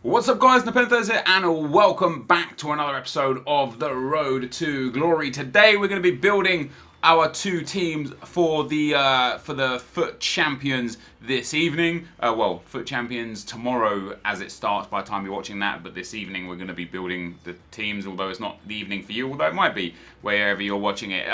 What's up guys, NepentheZ here and welcome back to another episode of The Road to Glory. Today we're going to be building our two teams for the FUT Champions this evening. Well, FUT Champions tomorrow as it starts by the time you're watching that, but this evening we're going to be building the teams, although it's not the evening for you, although it might be wherever you're watching it.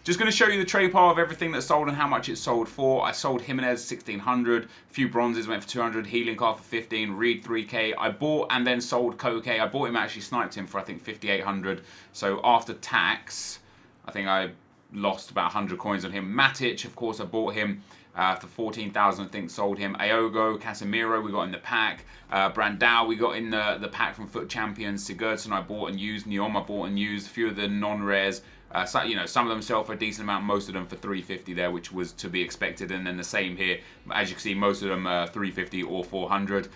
Just going to show you the trade pile of everything that's sold and how much it's sold for. I sold Jimenez 1600, a few bronzes went for 200, healing card for 15, Reed 3k. I bought and then sold Koke. I bought him, actually sniped him for I think 5800. So after tax, I think I lost about 100 coins on him. Matic, of course, I bought him for 14,000, I think, sold him. Aogo, Casemiro, we got in the pack. Brandao, we got in the pack from FUT Champions. Sigurdsson, I bought and used. Neom, I bought and used. A few of the non-rares. So, you know, some of them sell for a decent amount, most of them for 350 there, which was to be expected. And then the same here. As you can see, most of them 350 or 400.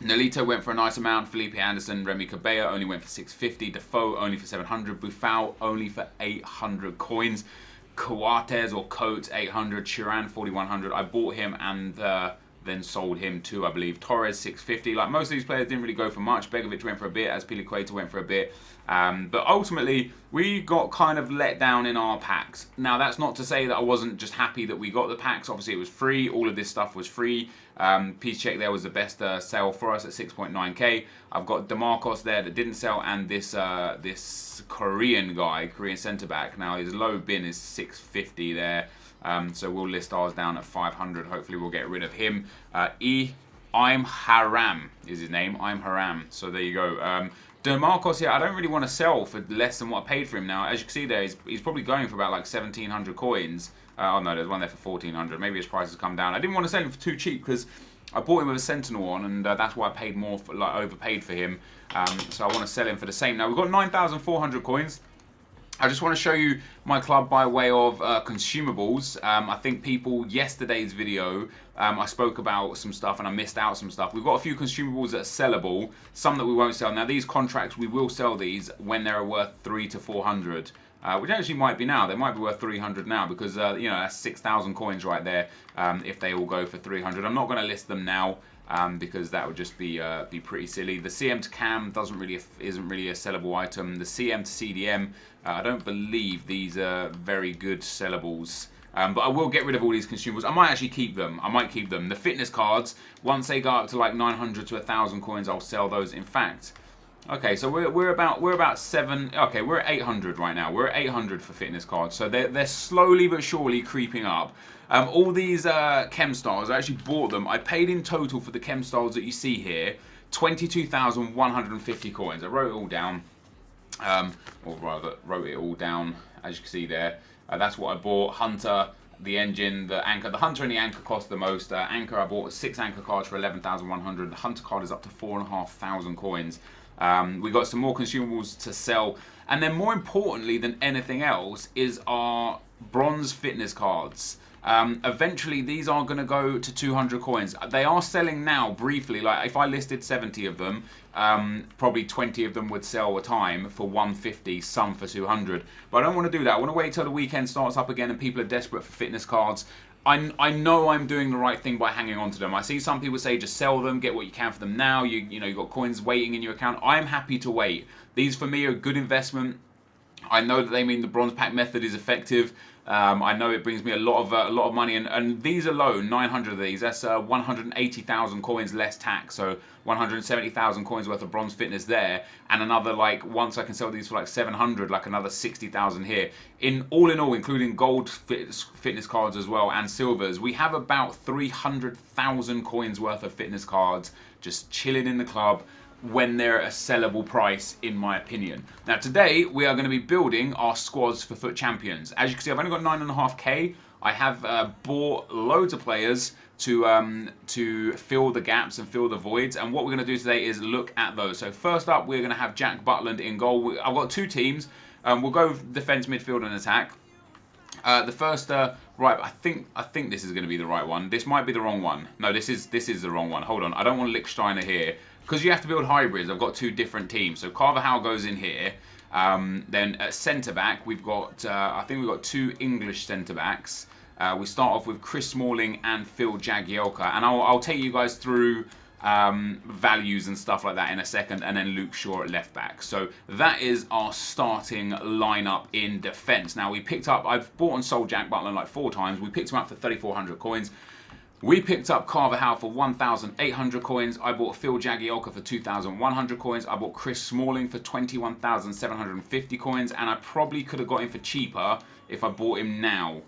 Nolito went for a nice amount. Felipe Anderson, Remy Cabella only went for 650. Defoe only for 700. Buffal only for 800 coins. Coates or Coates 800. Chiran 4100. I bought him and then sold him too, I believe. Torres 650. Like most of these players didn't really go for much. Begovic went for a bit, as Piliqueta went for a bit. But ultimately, we got kind of let down in our packs. Now, that's not to say that I wasn't just happy that we got the packs. Obviously, it was free. All of this stuff was free. Peace Check there was the best sale for us at 6.9k. I've got DeMarcos there that didn't sell, and this Korean guy, Korean centre-back. Now, his low bin is 650 there. So we'll list ours down at 500. Hopefully, we'll get rid of him. I'm Haram is his name. I'm Haram. So there you go. DeMarcos here, I don't really want to sell for less than what I paid for him now. As you can see there, he's probably going for about like 1,700 coins. Oh no, there's one there for 1,400. Maybe his price has come down. I didn't want to sell him for too cheap because I bought him with a Sentinel on, and that's why I paid more, for, like overpaid for him. So I want to sell him for the same. Now we've got 9,400 coins. I just want to show you my club by way of consumables. I think people, yesterday's video, I spoke about some stuff and I missed out some stuff. We've got a few consumables that are sellable, some that we won't sell. Now these contracts, we will sell these when they're worth 300 to 400. Which actually might be now. They might be worth 300 now because, you know, that's 6,000 coins right there if they all go for 300. I'm not going to list them now. Because that would just be pretty silly. The CM to Cam isn't really a sellable item. The CM to CDM, I don't believe these are very good sellables. But I will get rid of all these consumables. I might actually keep them. I might keep them. The fitness cards, once they go up to like 900 to 1,000 coins, I'll sell those. In fact, okay, so we're about 7. Okay, we're at 800 right now. We're at 800 for fitness cards. So they're slowly but surely creeping up. All these chem styles, I actually bought them. I paid in total for the chem styles that you see here 22,150 coins. I wrote it all down, or rather wrote it all down as you can see there. That's what I bought. Hunter, the engine, the anchor. The Hunter and the anchor cost the most. Anchor, I bought 6 anchor cards for 11,100. The Hunter card is up to 4,500 coins. We got some more consumables to sell, and then more importantly than anything else is our bronze fitness cards. Eventually these are going to go to 200 coins. They are selling now briefly. Like if I listed 70 of them, probably 20 of them would sell a time for 150, some for 200. But I don't want to do that. I want to wait till the weekend starts up again and people are desperate for fitness cards. I know I'm doing the right thing by hanging on to them. I see some people say just sell them, get what you can for them now. You know, you've got coins waiting in your account. I'm happy to wait. These for me are a good investment. I know that they mean the bronze pack method is effective. I know it brings me a lot of money, and these alone, 900 of these, that's 180,000 coins less tax, so 170,000 coins worth of bronze fitness there, and another, like, once I can sell these for like 700, like another 60,000 here. All in all, including gold fitness cards as well and silvers, we have about 300,000 coins worth of fitness cards just chilling in the club when they're at a sellable price, in my opinion. Now today we are going to be building our squads for FUT Champions. As you can see, I've only got 9.5k. I have bought loads of players to fill the gaps and fill the voids, and what we're going to do today is look at those. So first up, we're going to have Jack Butland in goal. I've got two teams. We'll go defense, midfield and attack. The first, right, I think this is going to be the right one. This might be the wrong one. No, this is the wrong one. Hold on, I don't want Lichtsteiner here. Because you have to build hybrids, I've got two different teams. So Carvajal goes in here. Then at centre-back, we've got, I think we've got 2 English centre-backs. We start off with Chris Smalling and Phil Jagielka. And I'll take you guys through values and stuff like that in a second, and then Luke Shaw at left back. So that is our starting lineup in defence. Now I've bought and sold Jack Butland like 4 times. We picked him up for 3,400 coins. We picked up Carvajal for 1,800 coins. I bought Phil Jagielka for 2,100 coins. I bought Chris Smalling for 21,750 coins. And I probably could have got him for cheaper if I bought him now.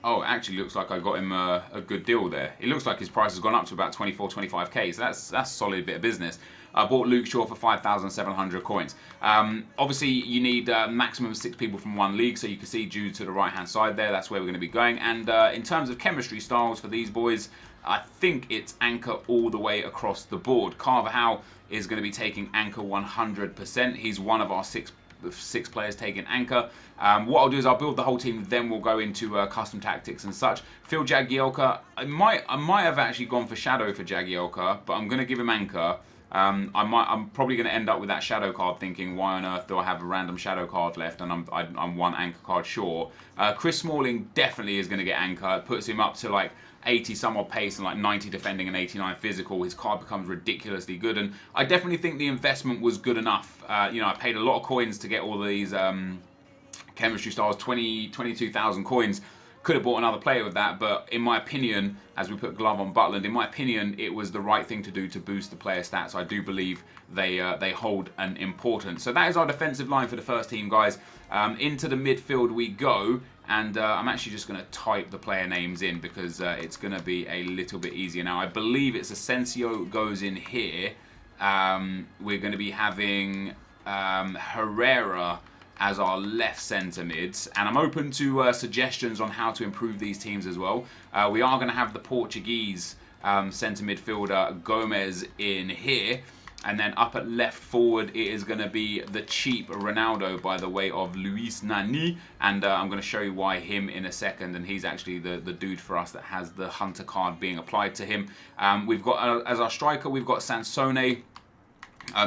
Oh, it actually looks like I got him a good deal there. It looks like his price has gone up to about 24, 25k. So that's a solid bit of business. I bought Luke Shaw for 5,700 coins. Obviously, you need maximum 6 people from 1 league. So you can see due to the right-hand side there, that's where we're going to be going. And in terms of chemistry styles for these boys, I think it's anchor all the way across the board. Carvajal is going to be taking anchor 100%. He's one of our 6 players taking anchor. What I'll do is I'll build the whole team, then we'll go into custom tactics and such. Phil Jagielka, I might have actually gone for shadow for Jagielka, but I'm going to give him anchor. I'm probably going to end up with that shadow card thinking, why on earth do I have a random shadow card left, and I'm 1 anchor card short. Chris Smalling definitely is going to get anchor. It puts him up to like 80 some odd pace and like 90 defending and 89 physical. His card becomes ridiculously good, and I definitely think the investment was good enough. You know, I paid a lot of coins to get all of these chemistry styles, 22,000 coins. Could have bought another player with that, but in my opinion, as we put glove on Butland, in my opinion, it was the right thing to do to boost the player stats. I do believe they hold an importance. So that is our defensive line for the first team, guys. Into the midfield we go, and I'm actually just going to type the player names in because it's going to be a little bit easier now. I believe it's Asensio goes in here. We're going to be having Herrera as our left centre mids, and I'm open to suggestions on how to improve these teams as well. We are going to have the Portuguese centre midfielder Gomez in here, and then up at left forward it is going to be the cheap Ronaldo by the way of Luis Nani, and I'm going to show you why him in a second, and he's actually the dude for us that has the Hunter card being applied to him. We've got as our striker, we've got Sansone.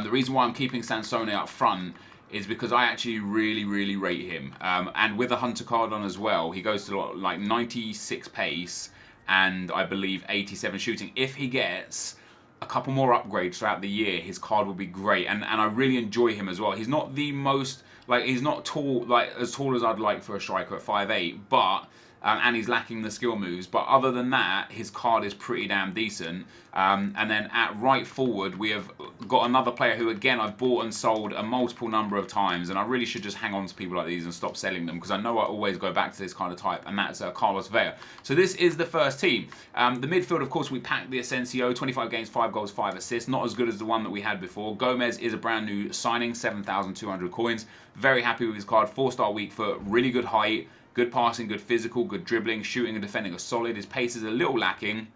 The reason why I'm keeping Sansone up front is because I actually really rate him. And with a Hunter card on as well, he goes to like 96 pace and I believe 87 shooting. If he gets a couple more upgrades throughout the year, his card will be great. And I really enjoy him as well. He's not the most, like, he's not tall, like as tall as I'd like for a striker at 5'8", but and he's lacking the skill moves, but other than that, his card is pretty damn decent. And then at right forward, we have got another player who, again, I've bought and sold a multiple number of times, and I really should just hang on to people like these and stop selling them, because I know I always go back to this kind of type, and that's Carlos Vale. So this is the first team. The midfield, of course, we packed the Asensio, 25 games, 5 goals, 5 assists, not as good as the one that we had before. Gomez is a brand new signing, 7,200 coins. Very happy with his card, 4-star weak foot, really good height, good passing, good physical, good dribbling, shooting and defending are solid. His pace is a little lacking,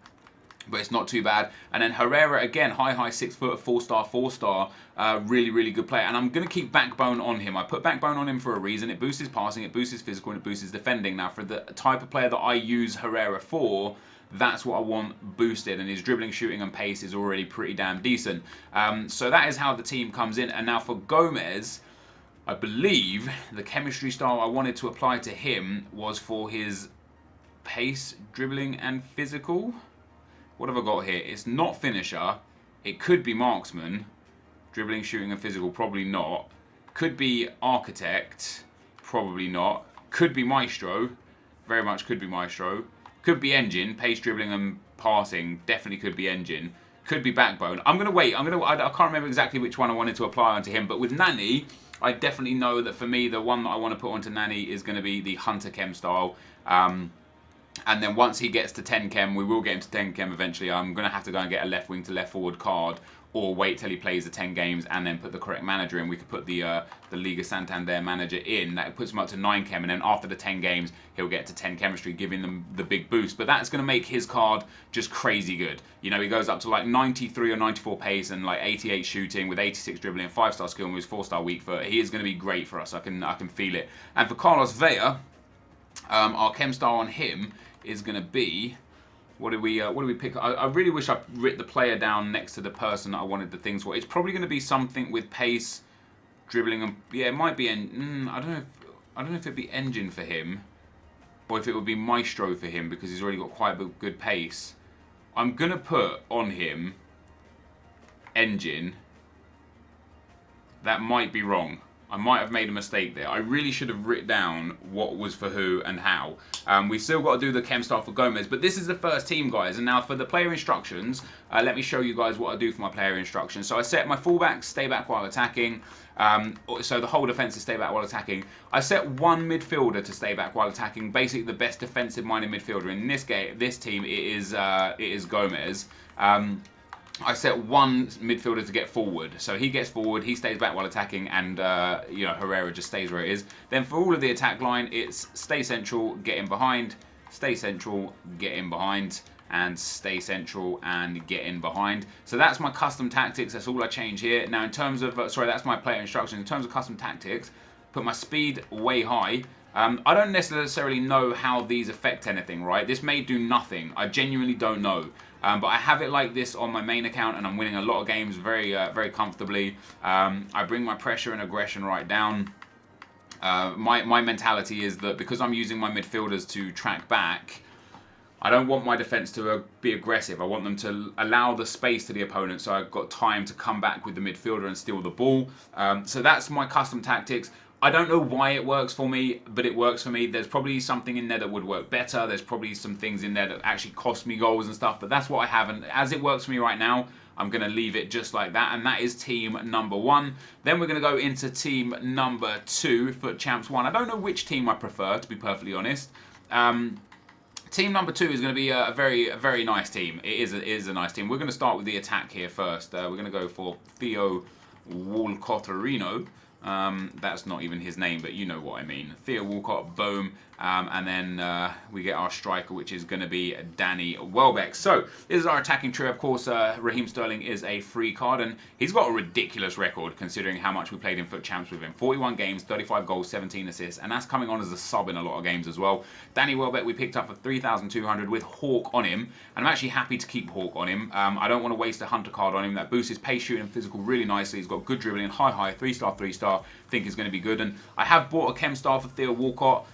but it's not too bad. And then Herrera, again, high 6 foot, 4-star, really good player. And I'm going to keep backbone on him. I put backbone on him for a reason. It boosts his passing, it boosts his physical, and it boosts his defending. Now, for the type of player that I use Herrera for, that's what I want boosted, and his dribbling, shooting and pace is already pretty damn decent. So that is how the team comes in. And now for Gomez, I believe the chemistry style I wanted to apply to him was for his pace, dribbling and physical. What have I got here? It's not finisher. It could be marksman. Dribbling, shooting and physical, probably not. Could be architect, probably not. Could be maestro, very much could be maestro. Could be engine, pace, dribbling and passing, definitely could be engine. Could be backbone. I'm going to wait. I can't remember exactly which one I wanted to apply onto him, but with Nani, I definitely know that for me, the one that I want to put onto Nani is going to be the Hunter Chem style. And then once he gets to 10 Chem, we will get him to 10 Chem eventually. I'm going to have to go and get a left wing to left forward card, or wait till he plays the 10 games and then put the correct manager in. We could put the Liga Santander manager in. That puts him up to 9 Chem, and then after the 10 games, he'll get to 10 chemistry, giving them the big boost. But that's going to make his card just crazy good. You know, he goes up to like 93 or 94 pace and like 88 shooting with 86 dribbling, 5-star skill moves, 4-star weak foot. He is going to be great for us. I can feel it. And for Carlos Vela, our chem star on him is going to be, what did we pick? I really wish I writ the player down next to the person that I wanted the things for. It's probably going to be something with pace, dribbling, and yeah, it might be. I don't know if it'd be engine for him, or if it would be maestro for him, because he's already got quite a good pace. I'm going to put on him engine. That might be wrong. I might have made a mistake there. I really should have written down what was for who and how. We've still got to do the chem stuff for Gomez, but this is the first team, guys. And now for the player instructions, let me show you guys what I do for my player instructions. So I set my fullbacks stay back while attacking. So the whole defence is stay back while attacking. I set one midfielder to stay back while attacking. Basically, the best defensive-minded midfielder in this team, it is Gomez. I set one midfielder to get forward. So he gets forward, he stays back while attacking, and Herrera just stays where it is. Then for all of the attack line, it's stay central, get in behind, stay central, get in behind, and stay central and get in behind. So that's my custom tactics. That's all I change here. Now in terms of, that's my player instructions. In terms of custom tactics, put my speed way high. I don't necessarily know how these affect anything, right? This may do nothing. I genuinely don't know. But I have it like this on my main account, and I'm winning a lot of games very, very comfortably. I bring my pressure and aggression right down. My mentality is that because I'm using my midfielders to track back, I don't want my defence to be aggressive. I want them to allow the space to the opponent so I've got time to come back with the midfielder and steal the ball. So that's my custom tactics. I don't know why it works for me, but it works for me. There's probably something in there that would work better. There's probably some things in there that actually cost me goals and stuff, but that's what I have. And as it works for me right now, I'm going to leave it just like that. And that is team number 1. Then we're going to go into team number 2, FUT Champs 1. I don't know which team I prefer, to be perfectly honest. Team number 2 is going to be a very nice team. It is a nice team. We're going to start with the attack here first. We're going to go for Theo Walcotterino. That's not even his name, but you know what I mean. Theo Walcott, boom. And then we get our striker, which is going to be Danny Welbeck. So this is our attacking trio. Of course, Raheem Sterling is a free card, and he's got a ridiculous record considering how much we played in FUT Champs with him. 41 games, 35 goals, 17 assists, and that's coming on as a sub in a lot of games as well. Danny Welbeck we picked up for 3,200 with Hawk on him, and I'm actually happy to keep Hawk on him. I don't want to waste a Hunter card on him. That boosts his pace, shooting, and physical really nicely. He's got good dribbling, high, 3-star, 3-star. Think is going to be good, and I have bought a Chem Star for Theo Walcott.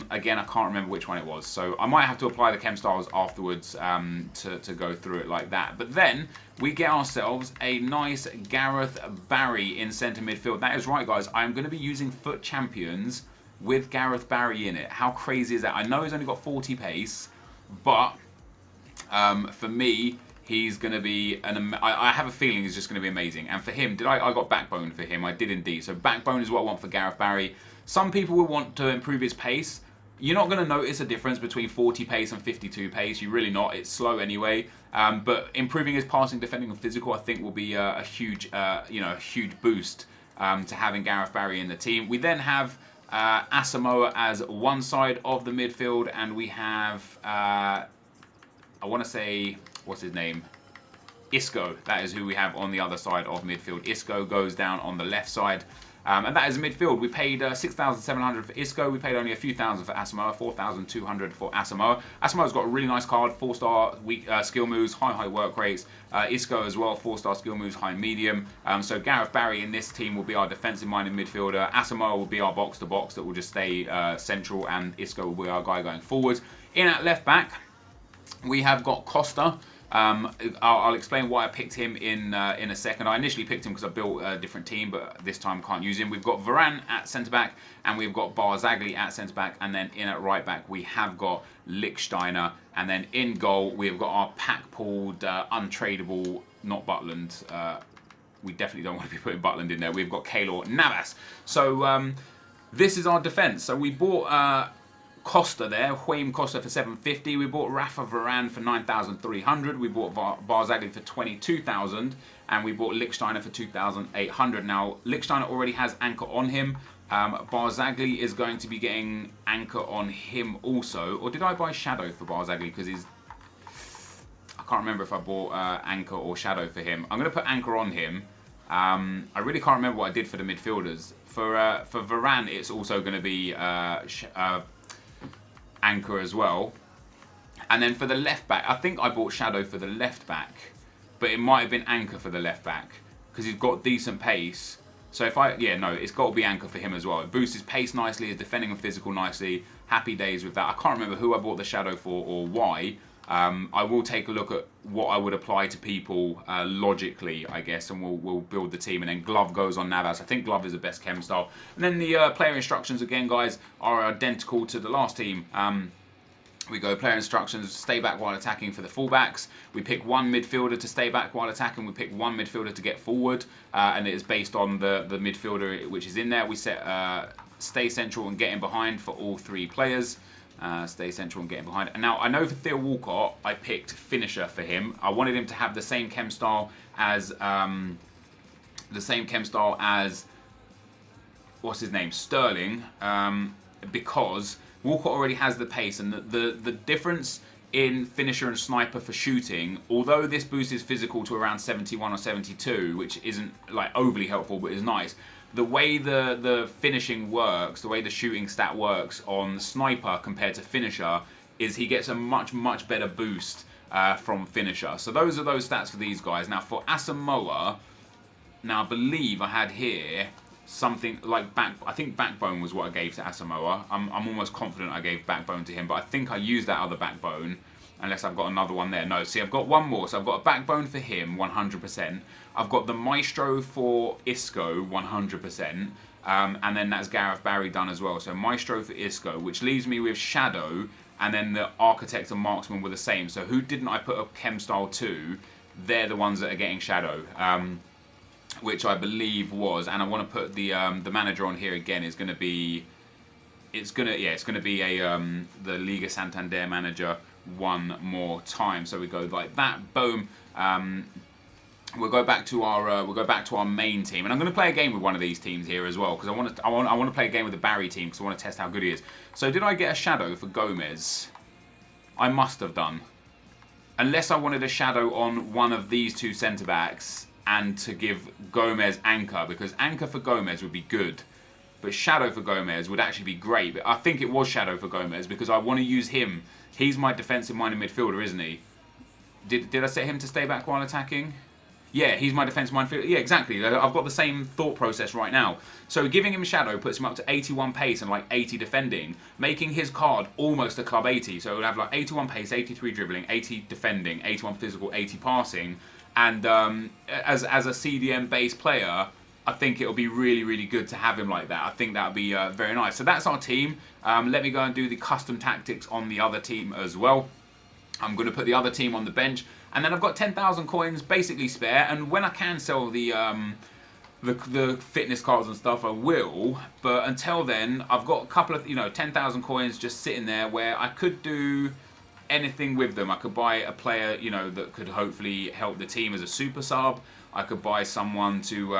Again, I can't remember which one it was, so I might have to apply the Chem Stars afterwards to go through it like that. But then we get ourselves a nice Gareth Barry in centre midfield. That is right, guys. I'm going to be using FUT Champions with Gareth Barry in it. How crazy is that? I know he's only got 40 pace, but for me, he's going to be I have a feeling he's just going to be amazing. And for him, I got backbone for him. I did indeed. So backbone is what I want for Gareth Barry. Some people will want to improve his pace. You're not going to notice a difference between 40 pace and 52 pace. You're really not. It's slow anyway. But improving his passing, defending, and physical, I think, will be a huge, a huge boost to having Gareth Barry in the team. We then have Asamoah as one side of the midfield, and we have I want to say, what's his name? Isco. That is who we have on the other side of midfield. Isco goes down on the left side. And that is midfield. We paid 6,700 for Isco. We paid only a few thousand for Asamoah, 4,200 for Asamoah. Asamoah's got a really nice card, 4-star skill moves, high work rates. Isco as well, 4-star skill moves, high medium. So Gareth Barry in this team will be our defensive-minded midfielder. Asamoah will be our box-to-box that will just stay central, and Isco will be our guy going forward. In at left back, we have got Costa. I'll explain why I picked him in a second. I initially picked him because I built a different team, but this time can't use him. We've got Varane at centre-back, and we've got Barzagli at centre-back, and then in at right-back we have got Lichtsteiner, and then in goal we've got our pack-pulled, untradeable, not Butland. We definitely don't want to be putting Butland in there. We've got Keylor Navas. So this is our defence. So we bought Costa there, Huame Costa for 750. We bought Rafa Varane for 9,300. We bought Barzagli for 22,000, and we bought Lichtsteiner for 2,800. Now Lichtsteiner already has anchor on him. Barzagli is going to be getting anchor on him also. Or did I buy Shadow for Barzagli? Because he's, I can't remember if I bought anchor or Shadow for him. I'm going to put anchor on him. I really can't remember what I did for the midfielders. For Varane, it's also going to be anchor as well. And then for the left back, I think I bought Shadow for the left back, but it might have been anchor for the left back because he's got decent pace. So if it's got to be anchor for him as well. It boosts his pace nicely, his defending and physical nicely. Happy days with that. I can't remember who I bought the Shadow for or why, I will take a look at what I would apply to people logically, I guess, and we'll build the team. And then Glove goes on Navas. I think Glove is the best chem style. And then the player instructions, again, guys, are identical to the last team. We go player instructions, stay back while attacking for the fullbacks. We pick one midfielder to stay back while attacking. We pick one midfielder to get forward. And it is based on the midfielder which is in there. We set stay central and get in behind for all 3 players. Stay central and get in behind. And now, I know for Theo Walcott, I picked finisher for him. I wanted him to have the same chem style as... what's his name? Sterling. Because... Walcott already has the pace, and the difference in finisher and sniper for shooting, although this boosts his physical to around 71 or 72, which isn't like overly helpful but is nice, the way the finishing works, the way the shooting stat works on sniper compared to finisher is he gets a much better boost from finisher. So those are those stats for these guys. Now for Asamoah, now I believe I had here something like I think backbone was what I gave to Asamoah. I'm almost confident I gave backbone to him, but I think I used that other backbone, unless I've got another one there. No, see, I've got one more. So I've got a backbone for him, 100%. I've got the Maestro for Isco, 100%. And then that's Gareth Barry done as well. So Maestro for Isco, which leaves me with Shadow, and then the Architect and Marksman were the same. So who didn't I put a chem style to? They're the ones that are getting Shadow. Which I believe was, and I want to put the manager on here again. Is going to be, it's going to be a the Liga Santander manager one more time. So we go like that, boom. We'll go back to our main team, and I'm going to play a game with one of these teams here as well because I want to play a game with the Barry team because I want to test how good he is. So did I get a shadow for Gomez? I must have done, unless I wanted a shadow on one of these 2 centre backs. And to give Gomez anchor, because anchor for Gomez would be good, but shadow for Gomez would actually be great. But I think it was shadow for Gomez because I want to use him. He's my defensive-minded midfielder, isn't he? Did I set him to stay back while attacking? Yeah, he's my defensive midfielder. Yeah, exactly. I've got the same thought process right now. So giving him shadow puts him up to 81 pace and like 80 defending, making his card almost a club 80. So it would have like 81 pace, 83 dribbling, 80 defending, 81 physical, 80 passing. And as a CDM-based player, I think it'll be really good to have him like that. I think that would be very nice. So that's our team. Let me go and do the custom tactics on the other team as well. I'm going to put the other team on the bench. And then I've got 10,000 coins basically spare. And when I can sell the fitness cards and stuff, I will. But until then, I've got a couple of, 10,000 coins just sitting there where I could do anything with them. I could buy a player, that could hopefully help the team as a super sub. I could buy someone to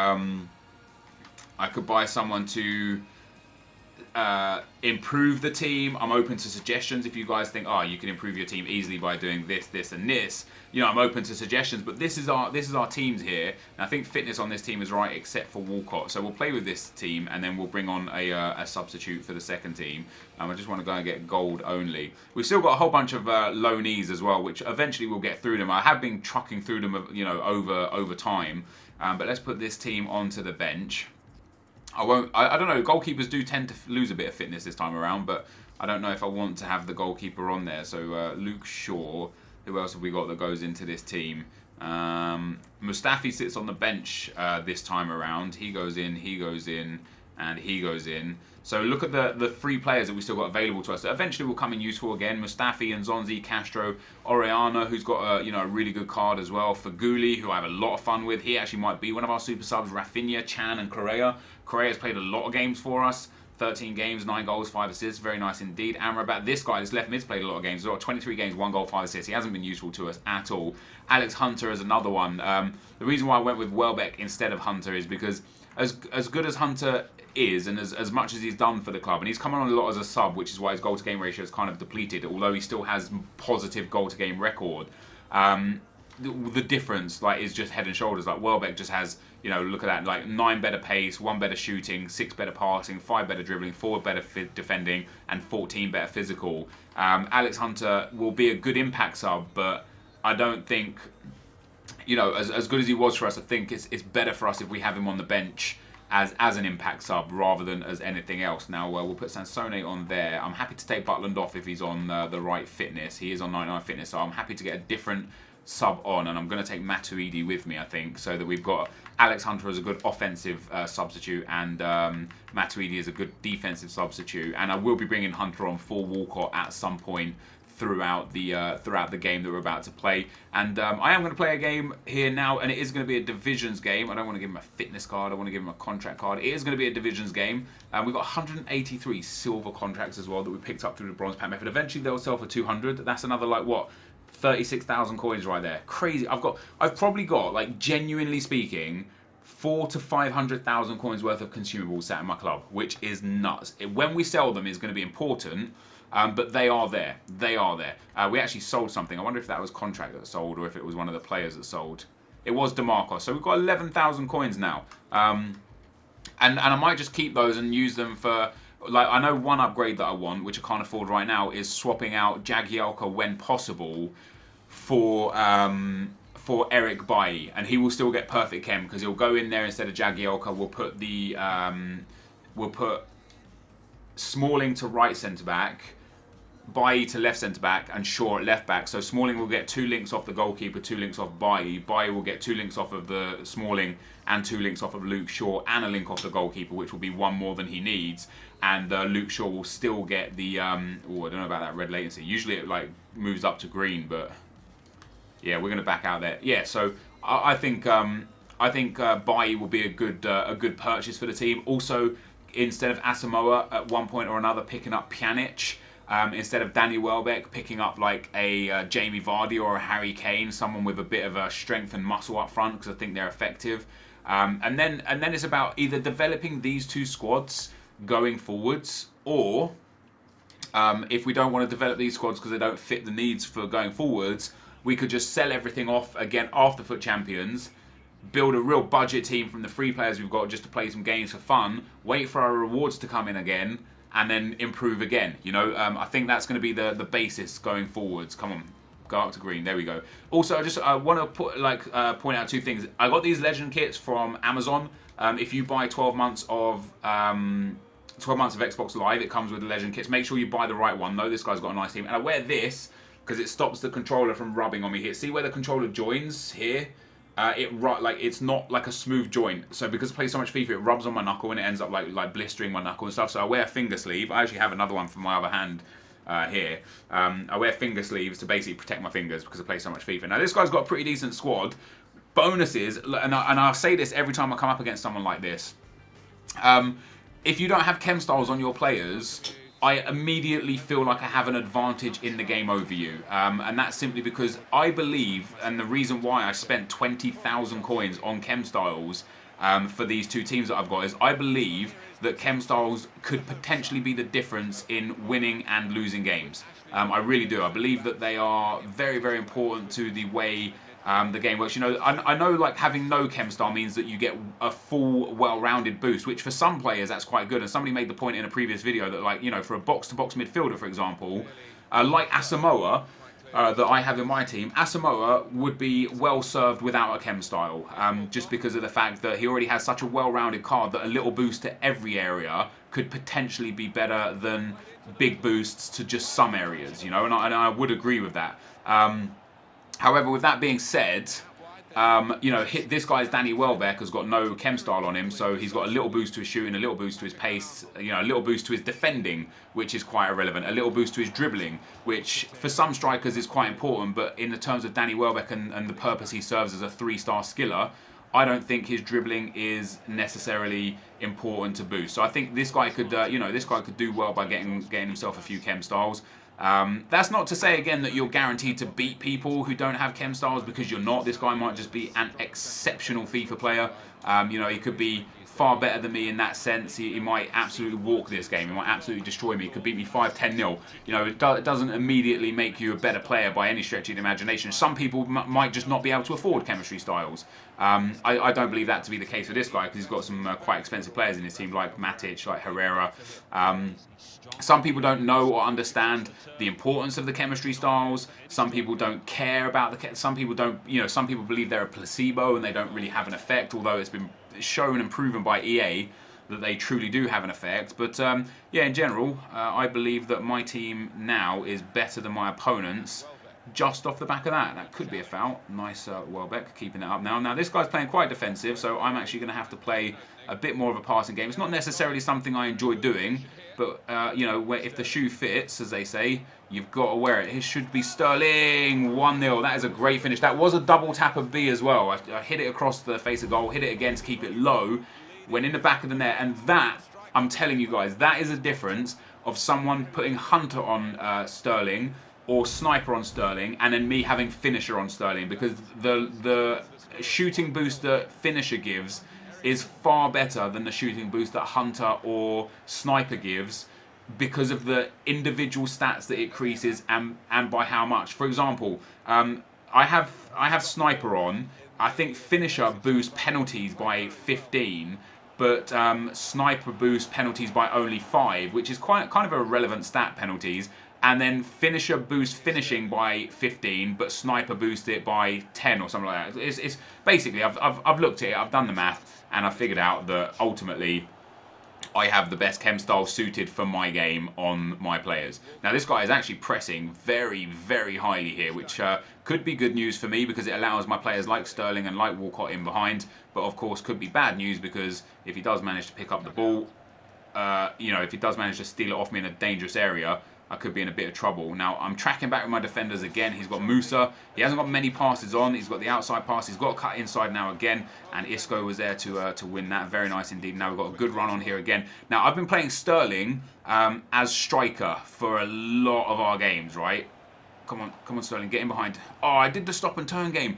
improve the team. I'm open to suggestions. If you guys think, you can improve your team easily by doing this, this, and this, I'm open to suggestions. But this is our teams here. And I think fitness on this team is right, except for Walcott. So we'll play with this team, and then we'll bring on a substitute for the second team. I just want to go and get gold only. We've still got a whole bunch of loanees as well, which eventually we'll get through them. I have been trucking through them, over time. But let's put this team onto the bench. I don't know, goalkeepers do tend to lose a bit of fitness this time around, but I don't know if I want to have the goalkeeper on there. So Luke Shaw, who else have we got that goes into this team? Mustafi sits on the bench this time around. He goes in, and he goes in. So look at the 3 players that we still got available to us that eventually will come in useful again. Mustafi and Nzonzi, Castro, Orellana, who's got a really good card as well. Faguli, who I have a lot of fun with. He actually might be one of our super subs. Rafinha, Chan, and Correa. Correa's played a lot of games for us. 13 games, 9 goals, 5 assists. Very nice indeed. Amrabat, this guy, this left mid's played a lot of games as well. 23 games, 1 goal, 5 assists. He hasn't been useful to us at all. Alex Hunter is another one. The reason why I went with Welbeck instead of Hunter is because as good as Hunter is, and as much as he's done for the club, and he's coming on a lot as a sub, which is why his goal to game ratio is kind of depleted, although he still has positive goal to game record. The difference is just head and shoulders. Like Welbeck just has, look at that, 9 better pace, 1 better shooting, 6 better passing, 5 better dribbling, 4 better defending, and 14 better physical. Alex Hunter will be a good impact sub, but I don't think, as good as he was for us, I think it's better for us if we have him on the bench as an impact sub rather than as anything else. Now we'll put Sansone on there. I'm happy to take Butland off if he's on the right fitness. He is on 99 fitness, so I'm happy to get a different sub on, and I'm going to take Matuidi with me, I think, so that we've got Alex Hunter as a good offensive substitute, and Matuidi is a good defensive substitute, and I will be bringing Hunter on for Walcott at some point throughout the game that we're about to play. And I am going to play a game here now, and it is going to be a divisions game. I don't want to give him a fitness card, I want to give him a contract card. It is going to be a divisions game. We've got 183 silver contracts as well that we picked up through the bronze pack method. Eventually they'll sell for 200. That's another, like, what, 36,000 coins right there. Crazy. I've probably got, like, genuinely speaking, 400,000 to 500,000 coins worth of consumables sat in my club, which is nuts. When we sell them, it's going to be important, but they are there. They are there. We actually sold something. I wonder if that was contract that sold or if it was one of the players that sold. It was DeMarcos. So we've got 11,000 coins now. And I might just keep those and use them for... Like, I know one upgrade that I want, which I can't afford right now, is swapping out Jagielka when possible for Eric Bailly, and he will still get perfect chem because he'll go in there instead of Jagielka. We'll put Smalling to right centre back, Bailly to left centre back, and Shaw at left back. So Smalling will get 2 links off the goalkeeper, 2 links off Bailly. Bailly will get 2 links off of the Smalling and 2 links off of Luke Shaw, and a link off the goalkeeper, which will be 1 more than he needs. And Luke Shaw will still get the I don't know about that red latency. Usually it like moves up to green, but yeah, we're going to back out there. Yeah, so I think Bailly will be a good purchase for the team. Also, instead of Asamoah at one point or another picking up Pjanic, instead of Danny Welbeck picking up like a Jamie Vardy or a Harry Kane, someone with a bit of strength and muscle up front, because I think they're effective. And then it's about either developing these 2 squads going forwards, or if we don't want to develop these squads because they don't fit the needs for going forwards, we could just sell everything off again after FUT Champions, build a real budget team from the free players we've got just to play some games for fun, wait for our rewards to come in again, and then improve again. You know, I think that's going to be the basis going forwards. Come on, go up to green. There we go. Also, I want to point out 2 things. I got these legend kits from Amazon. If you buy 12 months of Xbox Live, it comes with the legend kits. Make sure you buy the right one though. This guy's got a nice team, and I wear this because it stops the controller from rubbing on me here. See where the controller joins here? It's not like a smooth joint. So because I play so much FIFA, it rubs on my knuckle and it ends up like blistering my knuckle and stuff. So I wear a finger sleeve. I actually have another one for my other hand here. I wear finger sleeves to basically protect my fingers because I play so much FIFA. Now this guy's got a pretty decent squad. Bonuses, and I'll say this every time I come up against someone like this. If you don't have chem styles on your players, I immediately feel like I have an advantage in the game over you. And that's simply because I believe, and the reason why I spent 20,000 coins on chem styles for these 2 teams that I've got, is I believe that chem styles could potentially be the difference in winning and losing games. I really do. I believe that they are very, very important to the way the game works. You know, I know like having no chem style means that you get a full, well-rounded boost, which for some players that's quite good. And somebody made the point in a previous video that, like, you know, for a box-to-box midfielder, for example, like Asamoah, that I have in my team, Asamoah would be well served without a chem style, just because of the fact that he already has such a well-rounded card that a little boost to every area could potentially be better than big boosts to just some areas, you know, and I would agree with that. However, with that being said, you know, this guy's Danny Welbeck has got no chem style on him, so he's got a little boost to his shooting, a little boost to his pace, you know, a little boost to his defending, which is quite irrelevant, a little boost to his dribbling, which for some strikers is quite important, but in the terms of Danny Welbeck and the purpose he serves as a 3-star skiller, I don't think his dribbling is necessarily important to boost. So I think this guy could, you know, this guy could do well by getting himself a few chem styles. That's not to say again that you're guaranteed to beat people who don't have chem styles, because you're not. This guy might just be an exceptional FIFA player. You know, he could be far better than me in that sense. He might absolutely walk this game. He might absolutely destroy me. He could beat me 5-10-0. You know, it doesn't immediately make you a better player by any stretch of the imagination. Some people might just not be able to afford chemistry styles. I don't believe that to be the case for this guy, because he's got some quite expensive players in his team, like Matic, like Herrera. Some people don't know or understand the importance of the chemistry styles. Some people don't care about some people don't, you know, some people believe they're a placebo and they don't really have an effect, although it's been shown and proven by EA that they truly do have an effect. But yeah, in general, I believe that my team now is better than my opponents just off the back of that. That could be a foul. Nice Welbeck keeping it up now. Now this guy's playing quite defensive, so I'm actually going to have to play a bit more of a passing game. It's not necessarily something I enjoy doing, but you know, if the shoe fits, as they say, you've got to wear it. Here should be Sterling, 1-0. That is a great finish. That was a double tap of B as well. I hit it across the face of goal, hit it again to keep it low, went in the back of the net, and that, I'm telling you guys, that is a difference of someone putting Hunter on Sterling or Sniper on Sterling, and then me having Finisher on Sterling, because the shooting boost that Finisher gives is far better than the shooting boost that Hunter or Sniper gives, because of the individual stats that it increases and by how much. For example, I have Sniper on. I think Finisher boosts penalties by 15, but Sniper boosts penalties by only 5, which is kind of a relevant stat, penalties. And then Finisher boosts finishing by 15, but Sniper boosts it by 10 or something like that. It's basically, I've looked at it, I've done the math, and I've figured out that ultimately I have the best chem style suited for my game on my players. Now this guy is actually pressing very, very highly here, which could be good news for me because it allows my players like Sterling and like Walcott in behind, but of course could be bad news because if he does manage to pick up the ball, you know, if he does manage to steal it off me in a dangerous area, I could be in a bit of trouble. Now, I'm tracking back with my defenders again. He's got Musa. He hasn't got many passes on. He's got the outside pass. He's got to cut inside now again. And Isco was there to win that. Very nice indeed. Now we've got a good run on here again. Now, I've been playing Sterling as striker for a lot of our games, right? Come on, Sterling. Get in behind. Oh, I did the stop and turn game.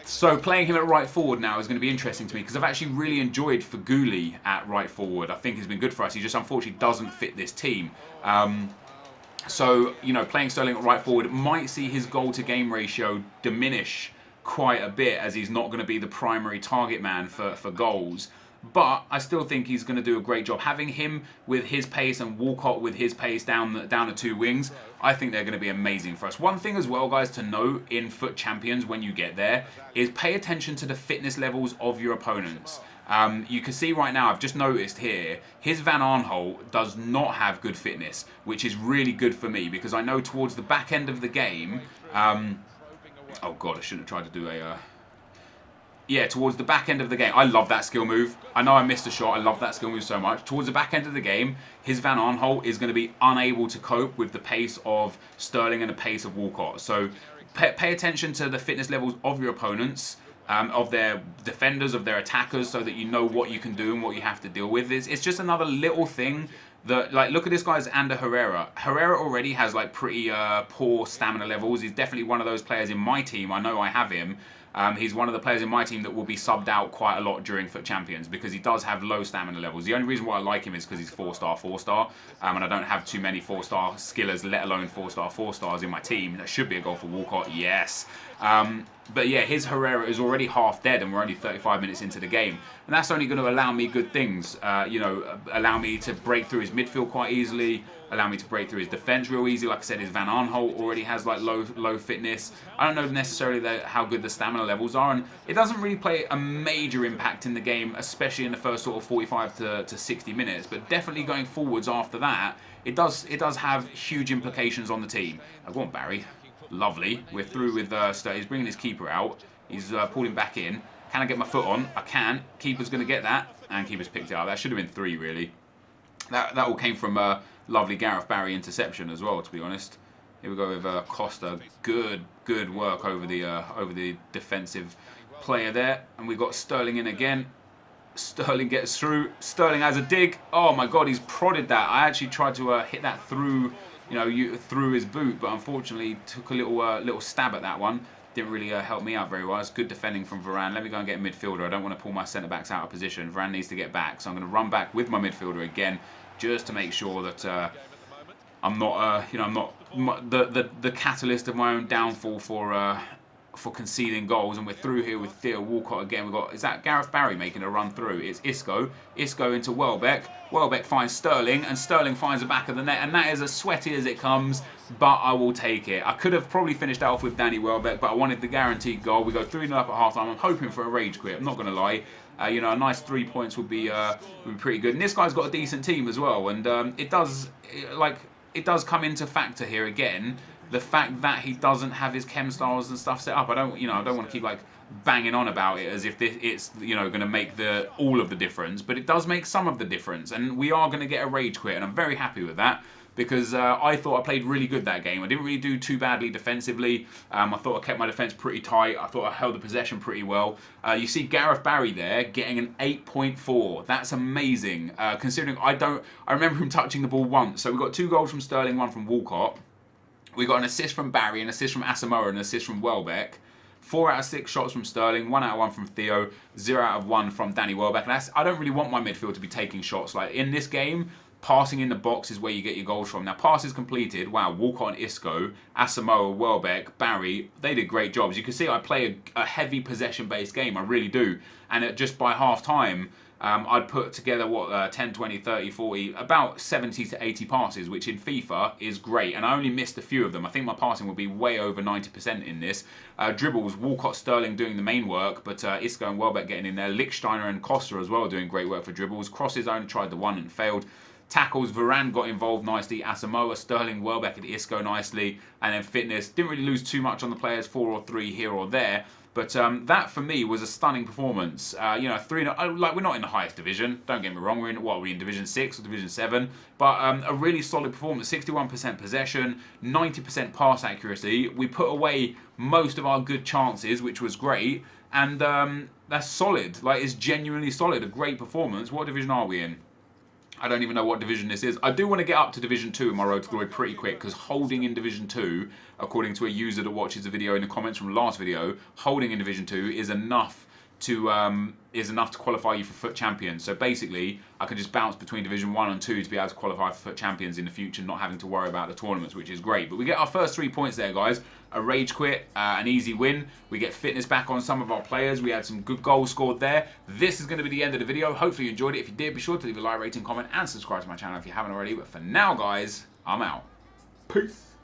So playing him at right forward now is going to be interesting to me because I've actually really enjoyed Faguli at right forward. I think he's been good for us. He just unfortunately doesn't fit this team. So, you know, playing Sterling at right forward might see his goal to game ratio diminish quite a bit as he's not going to be the primary target man for goals. But I still think he's going to do a great job. Having him with his pace and Walcott with his pace down the two wings, I think they're going to be amazing for us. One thing as well, guys, to know in Foot Champions when you get there is pay attention to the fitness levels of your opponents. You can see right now, I've just noticed here, his Van Aanholt does not have good fitness, which is really good for me because I know towards the back end of the game, oh God, I shouldn't have tried to do a... Yeah, towards the back end of the game. I love that skill move. I know I missed a shot. I love that skill move so much. Towards the back end of the game, his Van Aanholt is going to be unable to cope with the pace of Sterling and the pace of Walcott. So pay attention to the fitness levels of your opponents, of their defenders, of their attackers, so that you know what you can do and what you have to deal with. It's just another little thing that, like, look at this guy's Ander Herrera. Herrera already has, like, pretty poor stamina levels. He's definitely one of those players in my team. I know I have him. He's one of the players in my team that will be subbed out quite a lot during Foot Champions because he does have low stamina levels. The only reason why I like him is because he's 4-star, and I don't have too many 4-star skillers, let alone 4-stars in my team. That should be a goal for Walcott, yes. But yeah, his Herrera is already half dead and we're only 35 minutes into the game. And that's only going to allow me good things, you know, allow me to break through his midfield quite easily, allow me to break through his defence real easy. Like I said, his Van Aanholt already has like low fitness. I don't know necessarily how good the stamina levels are, and it doesn't really play a major impact in the game, especially in the first sort of 45 to 60 minutes. But definitely going forwards after that, it does have huge implications on the team. Go on, Barry. Lovely. We're through with He's bringing his keeper out. He's pulled him back in. Can I get my foot on? I can. Keeper's going to get that, and keeper's picked it up. That should have been 3, really. That all came from lovely Gareth Barry interception as well, to be honest. Here we go with Costa. Good work over the defensive player there, and we've got Sterling in again. Sterling gets through. Sterling has a dig. Oh my God, he's prodded that. I actually tried to hit that through, you know, through his boot, but unfortunately took a little stab at that one. Didn't really help me out very well. It's good defending from Varane. Let me go and get a midfielder. I don't want to pull my centre backs out of position. Varane needs to get back, so I'm going to run back with my midfielder again, just to make sure that I'm not, you know, I'm not the catalyst of my own downfall for for conceding goals, and we're through here with Theo Walcott again. We've got, is that Gareth Barry making a run through? It's Isco. Isco into Welbeck. Welbeck finds Sterling, and Sterling finds the back of the net, and that is as sweaty as it comes, but I will take it. I could have probably finished that off with Danny Welbeck, but I wanted the guaranteed goal. We go 3-0 up at half-time. I'm hoping for a rage quit, I'm not going to lie. You know, a nice 3 points would be pretty good. And this guy's got a decent team as well, and it does come into factor here again. The fact that he doesn't have his chem styles and stuff set up. I don't want to keep like banging on about it as if it's going to make all of the difference, but it does make some of the difference, and we are going to get a rage quit, and I'm very happy with that. Because I thought I played really good that game. I didn't really do too badly defensively. I thought I kept my defence pretty tight. I thought I held the possession pretty well. You see Gareth Barry there getting an 8.4. That's amazing. Considering I remember him touching the ball once. So we got 2 goals from Sterling, 1 from Walcott. We got an assist from Barry, an assist from Asamoah, and an assist from Welbeck. 4 out of 6 shots from Sterling, 1 out of 1 from Theo, 0 out of 1 from Danny Welbeck. And I don't really want my midfield to be taking shots. Like in this game, passing in the box is where you get your goals from. Now, passes completed. Wow, Walcott and Isco, Asamoah, Welbeck, Barry, they did great jobs. You can see I play a heavy possession-based game. I really do. And just by half-time, I'd put together, 10, 20, 30, 40, about 70 to 80 passes, which in FIFA is great. And I only missed a few of them. I think my passing will be way over 90% in this. Dribbles, Walcott, Sterling doing the main work, but Isco and Welbeck getting in there. Lichtsteiner and Costa as well doing great work for dribbles. Crosses, only tried the one and failed. Tackles, Varane got involved nicely. Asamoah, Sterling, Welbeck and Isco nicely. And then fitness, didn't really lose too much on the players, 4 or 3 here or there. But that for me was a stunning performance. 3-0, like we're not in the highest division. Don't get me wrong. We're in Division 6 or Division 7. But a really solid performance. 61% possession, 90% pass accuracy. We put away most of our good chances, which was great. And that's solid. Like it's genuinely solid. A great performance. What division are we in? I don't even know what division this is. I do want to get up to Division 2 in my Road to Glory pretty quick, because holding in Division 2, according to a user that watches the video in the comments from the last video, holding in Division 2 is enough to qualify you for FUT Champions. So basically, I can just bounce between Division 1 and 2 to be able to qualify for FUT Champions in the future, not having to worry about the tournaments, which is great. But we get our first 3 points there, guys. A rage quit, an easy win. We get fitness back on some of our players. We had some good goals scored there. This is going to be the end of the video. Hopefully you enjoyed it. If you did, be sure to leave a like, rating, comment, and subscribe to my channel if you haven't already. But for now, guys, I'm out. Peace.